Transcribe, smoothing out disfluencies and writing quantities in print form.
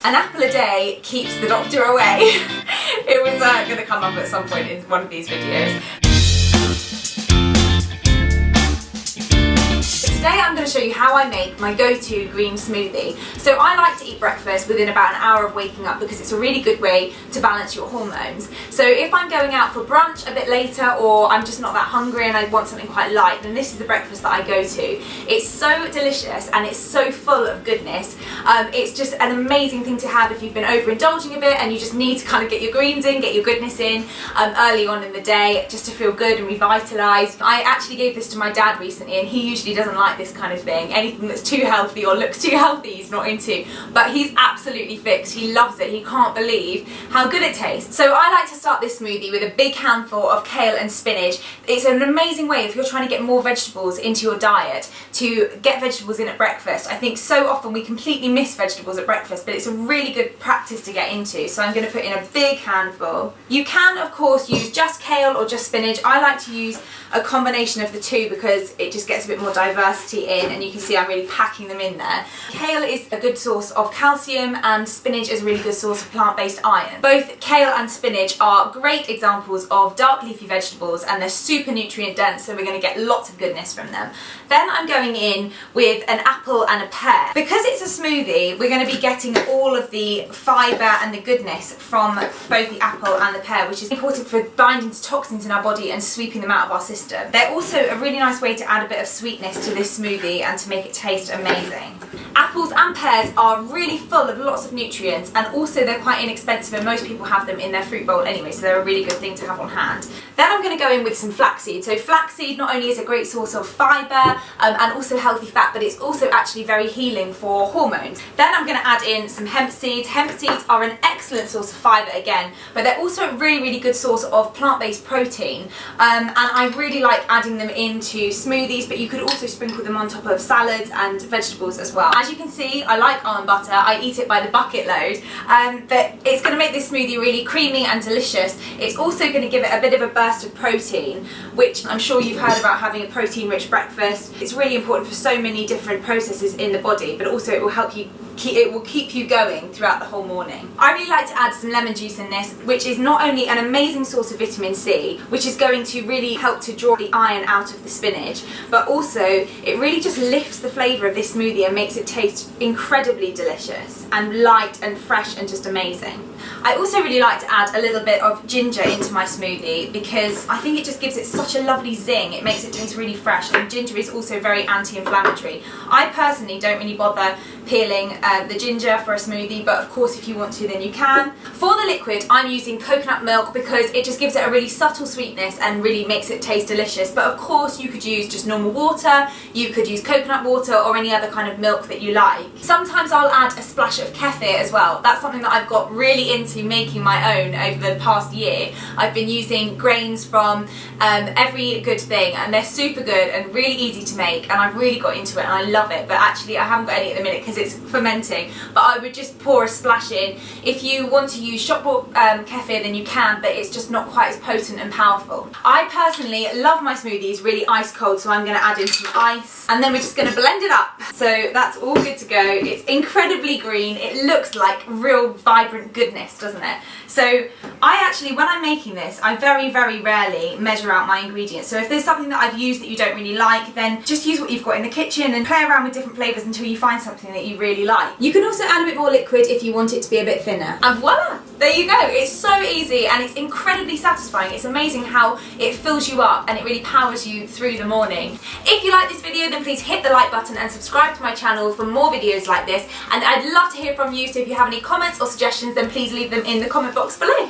An apple a day keeps the doctor away. It was going to come up at some point in one of these videos. Today I'm going to show you how I make my go-to green smoothie. So I like to eat breakfast within about an hour of waking up because it's a really good way to balance your hormones. So if I'm going out for brunch a bit later, or I'm just not that hungry and I want something quite light, then this is the breakfast that I go to. It's so delicious and it's so full of goodness. It's just an amazing thing to have if you've been overindulging a bit and you just need to kind of get your greens in, get your goodness in early on in the day just to feel good and revitalised. I actually gave this to my dad recently and he usually doesn't like this kind of thing. Anything that's too healthy or looks too healthy he's not into, but he's absolutely fixed. He loves it. He can't believe how good it tastes. So I like to start this smoothie with a big handful of kale and spinach. It's an amazing way if you're trying to get more vegetables into your diet to get vegetables in at breakfast. I think so often we completely miss vegetables at breakfast, but it's a really good practice to get into. So I'm going to put in a big handful. You can of course use just kale or just spinach. I like to use a combination of the two because it just gets a bit more diversity in, and you can see I'm really packing them in there. Kale is a good source of calcium and spinach is a really good source of plant-based iron. Both kale and spinach are great examples of dark leafy vegetables and they're super nutrient dense, so we're going to get lots of goodness from them. Then I'm going in with an apple and a pear. Because it's a smoothie, we're going to be getting all of the fibre and the goodness from both the apple and the pear, which is important for binding to toxins in our body and sweeping them out of our system. They're also a really nice way to add a bit of sweetness to this smoothie and to make it taste amazing. Apples and pears are really full of lots of nutrients, and also they're quite inexpensive and most people have them in their fruit bowl anyway, so they're a really good thing to have on hand. Then I'm going to go in with some flaxseed. So flaxseed not only is a great source of fibre and also healthy fat, but it's also actually very healing for hormones. Then I'm going to add in some hemp seeds. Hemp seeds are an excellent source of fibre again, but they're also a really good source of plant-based protein, and I really like adding them into smoothies, but you could also sprinkle them on top of salads and vegetables as well. As you can see, I like almond butter. I eat it by the bucket load, but it's going to make this smoothie really creamy and delicious. It's also going to give it a bit of a burst of protein, which I'm sure you've heard about having a protein-rich breakfast. It's really important for so many different processes in the body, but also it will help you keep you going throughout the whole morning. I really like to add some lemon juice in this, which is not only an amazing source of vitamin C, which is going to really help to draw the iron out of the spinach, but also it really just lifts the flavour of this smoothie and makes it taste incredibly delicious and light and fresh and just amazing. I also really like to add a little bit of ginger into my smoothie because I think it just gives it such a lovely zing. It makes it taste really fresh, and ginger is also very anti-inflammatory. I personally don't really bother peeling the ginger for a smoothie, but of course if you want to then you can. For the liquid I'm using coconut milk because it just gives it a really subtle sweetness and really makes it taste delicious, but of course you could use just normal water, you could use coconut water or any other kind of milk that you like. Sometimes I'll add a splash of kefir as well. That's something that I've got really into making my own over the past year. I've been using grains from every good thing and they're super good and really easy to make, and I've really got into it and I love it, but actually I haven't got any at the minute because it's fermenting, but I would just pour a splash in. If you want to use shop bought kefir then you can, but it's just not quite as potent and powerful. I personally love my smoothies really ice cold, so I'm going to add in some ice and then we're just going to blend it up. So that's all good to go. It's incredibly green. It looks like real vibrant goodness, doesn't it? So I actually, when I'm making this, I very rarely measure out my ingredients. So if there's something that I've used that you don't really like, then just use what you've got in the kitchen and play around with different flavours until you find something that you really like. You can also add a bit more liquid if you want it to be a bit thinner. And voila! There you go. It's so easy and it's incredibly satisfying. It's amazing how it fills you up and it really powers you through the morning. If you like this video then please hit the like button and subscribe to my channel for more videos like this, and I'd love to hear from you, so if you have any comments or suggestions then please leave them in the comment box below.